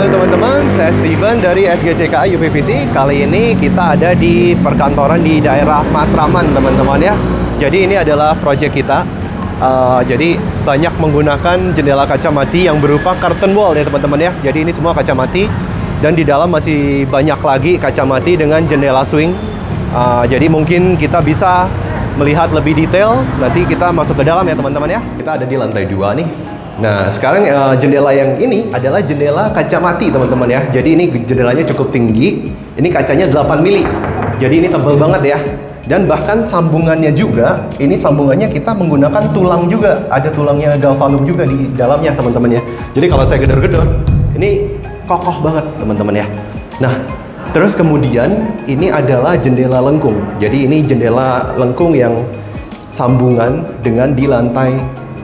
Halo teman-teman, saya Steven dari SGCKA UPVC. Kali ini kita ada di perkantoran di daerah Matraman, teman-teman ya. Jadi ini adalah proyek kita. Jadi banyak menggunakan jendela kaca mati yang berupa curtain wall ya teman-teman ya. Jadi ini semua kaca mati dan di dalam masih banyak lagi kaca mati dengan jendela swing. Jadi mungkin kita bisa melihat lebih detail. Nanti kita masuk ke dalam ya teman-teman ya. Kita ada di lantai 2 nih. Nah, sekarang jendela yang ini adalah jendela kaca mati, teman-teman ya. Jadi ini jendelanya cukup tinggi. Ini kacanya 8 mili. Jadi ini tebal banget ya. Dan bahkan sambungannya juga, ini sambungannya kita menggunakan tulang juga. Ada tulangnya galvanum juga di dalamnya, teman-teman ya. Jadi kalau saya gedor-gedor, ini kokoh banget, teman-teman ya. Nah, terus kemudian ini adalah jendela lengkung. Jadi ini jendela lengkung yang sambungan dengan di lantai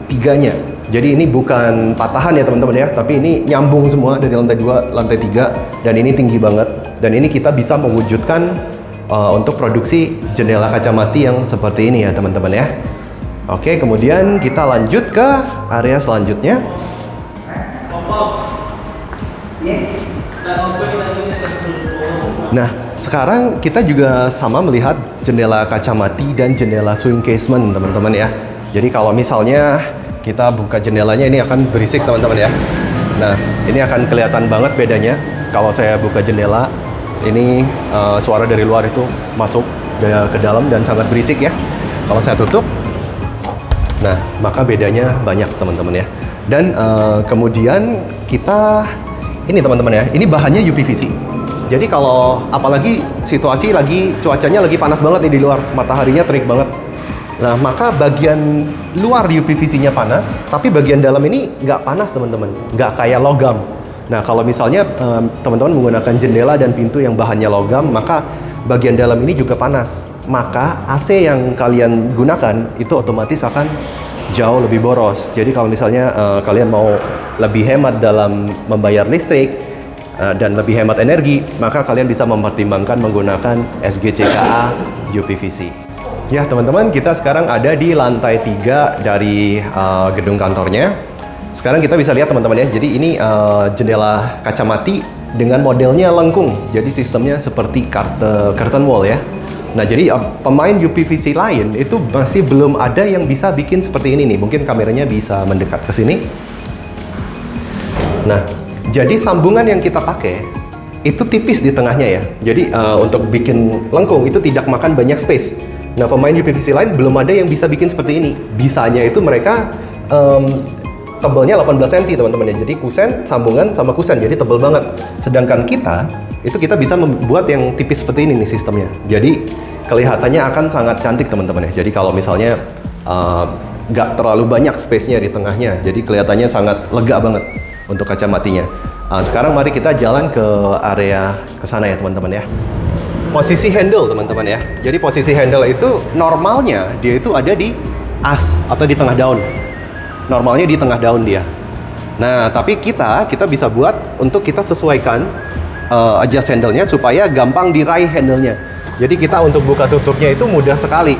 3-nya. Jadi ini bukan patahan ya teman-teman ya, tapi ini nyambung semua dari lantai 2, lantai 3, dan ini tinggi banget. Dan ini kita bisa mewujudkan untuk produksi jendela kaca mati yang seperti ini ya teman-teman ya. Oke, kemudian kita lanjut ke area selanjutnya. Nah, sekarang kita juga sama melihat jendela kaca mati dan jendela swing casement teman-teman ya. Jadi kalau misalnya kita buka jendelanya, ini akan berisik teman-teman ya. Nah, ini akan kelihatan banget bedanya. Kalau saya buka jendela, ini suara dari luar itu masuk ke dalam dan sangat berisik ya. Kalau saya tutup, nah maka bedanya banyak teman-teman ya. Dan kemudian kita, ini teman-teman ya, ini bahannya UPVC. Jadi kalau apalagi situasi lagi, cuacanya lagi panas banget nih di luar, mataharinya terik banget. Nah, maka bagian luar UPVC-nya panas, tapi bagian dalam ini nggak panas, teman-teman. Nggak kayak logam. Nah, kalau misalnya teman-teman menggunakan jendela dan pintu yang bahannya logam, maka bagian dalam ini juga panas. Maka AC yang kalian gunakan itu otomatis akan jauh lebih boros. Jadi kalau misalnya kalian mau lebih hemat dalam membayar listrik dan lebih hemat energi, maka kalian bisa mempertimbangkan menggunakan SGCKA UPVC. Ya teman-teman, kita sekarang ada di lantai 3 dari gedung kantornya. Sekarang kita bisa lihat teman-teman ya, jadi ini jendela kaca mati dengan modelnya lengkung. Jadi sistemnya seperti curtain wall ya. Nah, jadi pemain UPVC lain itu masih belum ada yang bisa bikin seperti ini nih. Mungkin kameranya bisa mendekat ke sini. Nah, jadi sambungan yang kita pakai itu tipis di tengahnya ya. Jadi untuk bikin lengkung itu tidak makan banyak space. Nah, pemain UPVC lain belum ada yang bisa bikin seperti ini. Bisanya itu mereka tebalnya 18 cm teman-teman ya. Jadi kusen, sambungan sama kusen, jadi tebal banget. Sedangkan kita bisa membuat yang tipis seperti ini nih sistemnya. Jadi kelihatannya akan sangat cantik teman-teman ya. Jadi kalau misalnya nggak terlalu banyak space-nya di tengahnya, jadi kelihatannya sangat lega banget untuk kaca matinya. Sekarang mari kita jalan ke area kesana ya teman-teman ya. Posisi handle teman-teman ya. Jadi posisi handle itu normalnya dia itu ada di as atau di tengah daun. Normalnya di tengah daun dia. Nah, tapi kita bisa buat untuk kita sesuaikan adjust handle-nya supaya gampang diraih handle-nya. Jadi kita untuk buka tutupnya itu mudah sekali.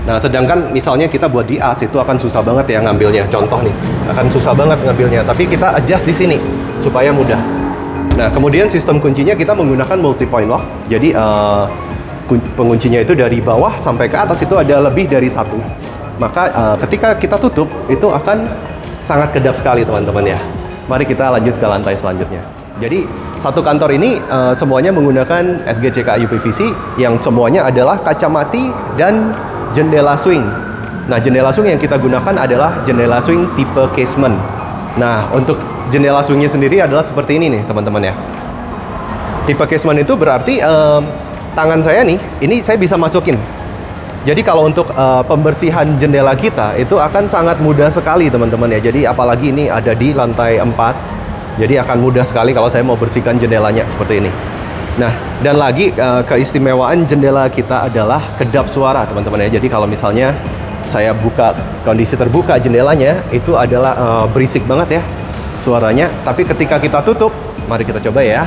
Nah, sedangkan misalnya kita buat di as itu akan susah banget ya ngambilnya. Contoh nih, akan susah banget ngambilnya. Tapi kita adjust di sini supaya mudah. Nah, kemudian sistem kuncinya kita menggunakan multi-point lock. Jadi penguncinya itu dari bawah sampai ke atas itu ada lebih dari satu. Maka ketika kita tutup itu akan sangat kedap sekali teman-teman ya. Mari kita lanjut ke lantai selanjutnya. Jadi satu kantor ini semuanya menggunakan SGCKA UPVC yang semuanya adalah kaca mati dan jendela swing. Nah, jendela swing yang kita gunakan adalah jendela swing tipe casement. Nah, untuk jendela swingnya sendiri adalah seperti ini nih teman-teman ya. Tipe casement itu berarti tangan saya nih, ini saya bisa masukin. Jadi kalau untuk pembersihan jendela kita itu akan sangat mudah sekali teman-teman ya. Jadi apalagi ini ada di lantai 4, jadi akan mudah sekali kalau saya mau bersihkan jendelanya seperti ini. Nah, dan lagi keistimewaan jendela kita adalah kedap suara teman-teman ya. Jadi kalau misalnya saya buka kondisi terbuka jendelanya, itu adalah berisik banget ya suaranya. Tapi ketika kita tutup, mari kita coba ya.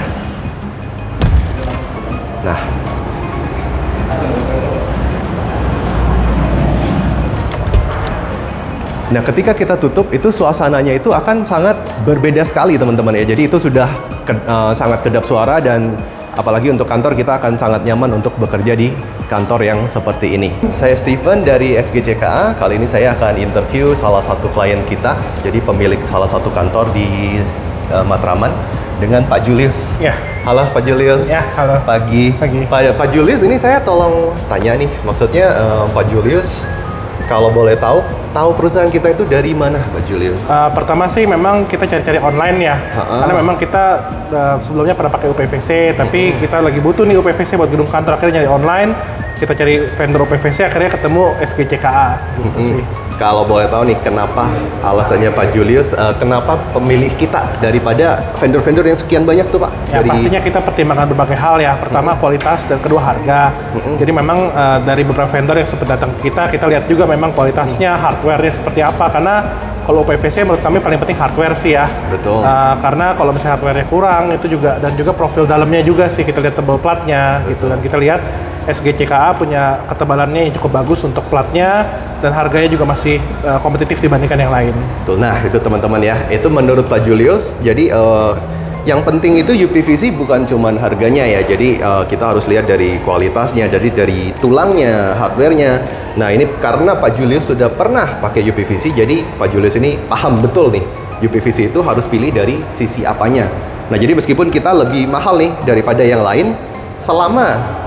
Nah, ketika kita tutup itu suasananya itu akan sangat berbeda sekali teman-teman ya. Jadi itu sudah sangat kedap suara, dan apalagi untuk kantor kita akan sangat nyaman untuk bekerja di kantor yang seperti ini. Saya Steven dari SGCKA. Kali ini saya akan interview salah satu klien kita, jadi pemilik salah satu kantor di Matraman, dengan Pak Julius. Ya. Halo Pak Julius. Ya, halo. Pagi. Pak Julius, ini saya tolong tanya nih, maksudnya Pak Julius, kalau boleh tahu perusahaan kita itu dari mana, Pak Julius? Pertama sih memang kita cari-cari online ya, karena memang kita sebelumnya pernah pakai UPVC, tapi kita lagi butuh nih UPVC buat gedung kantor, akhirnya nyari online, kita cari vendor UPVC, akhirnya ketemu SGCKA gitu sih. Kalau boleh tahu nih, kenapa alasannya Pak Julius, kenapa pemilih kita daripada vendor-vendor yang sekian banyak tuh Pak? Ya pastinya kita pertimbangkan berbagai hal ya, pertama kualitas dan kedua harga. Jadi memang dari beberapa vendor yang sempat datang ke kita lihat juga memang kualitasnya, hardware-nya seperti apa, karena kalau UPVC menurut kami paling penting hardware sih ya. Betul. Karena kalau misalnya hardware-nya kurang itu juga, dan juga profil dalamnya juga sih, kita lihat tebal platnya gitu, dan kita lihat SGCKA punya ketebalannya yang cukup bagus untuk platnya, dan harganya juga masih kompetitif dibandingkan yang lain. Tuh, nah itu teman-teman ya, itu menurut Pak Julius. Jadi yang penting itu UPVC bukan cuman harganya ya, jadi kita harus lihat dari kualitasnya, dari tulangnya, hardware-nya. Nah ini karena Pak Julius sudah pernah pakai UPVC, jadi Pak Julius ini paham betul nih, UPVC itu harus pilih dari sisi apanya. Nah jadi meskipun kita lebih mahal nih daripada yang lain, selama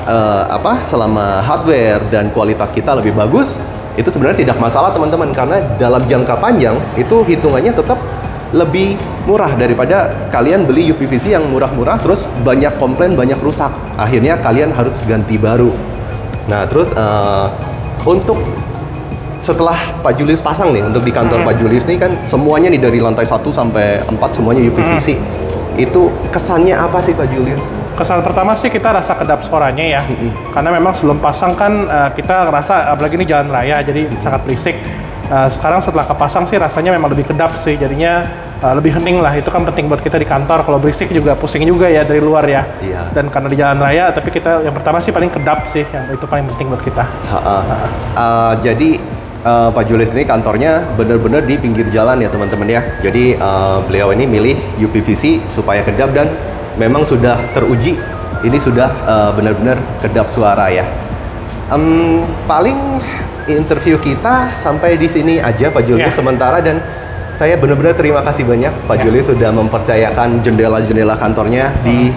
selama hardware dan kualitas kita lebih bagus, itu sebenarnya tidak masalah teman-teman, karena dalam jangka panjang itu hitungannya tetap lebih murah daripada kalian beli UPVC yang murah-murah terus banyak komplain, banyak rusak, akhirnya kalian harus ganti baru. Nah terus untuk setelah Pak Julius pasang nih, untuk di kantor Pak Julius nih kan semuanya nih dari lantai 1 sampai 4 semuanya UPVC. Itu kesannya apa sih Pak Julius? Kesan pertama sih kita rasa kedap suaranya ya, karena memang sebelum pasang kan kita ngerasa, apalagi ini jalan raya jadi sangat berisik. Sekarang setelah kepasang sih rasanya memang lebih kedap sih, jadinya lebih hening lah. Itu kan penting buat kita di kantor, kalau berisik juga pusing juga ya dari luar ya. Iya. Dan karena di jalan raya, tapi kita yang pertama sih paling kedap sih, yang itu paling penting buat kita. Jadi Pak Julius ini kantornya benar-benar di pinggir jalan ya teman-teman ya. Jadi beliau ini milih UPVC supaya kedap, dan memang sudah teruji, ini sudah benar-benar kedap suara ya. Paling interview kita sampai di sini aja Pak Julius sementara, dan saya benar-benar terima kasih banyak Pak Julius sudah mempercayakan jendela-jendela kantornya di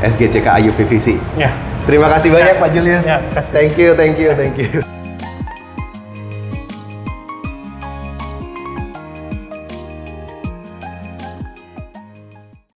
SGCKA UPVC. Terima kasih banyak Pak Julius. Thank you.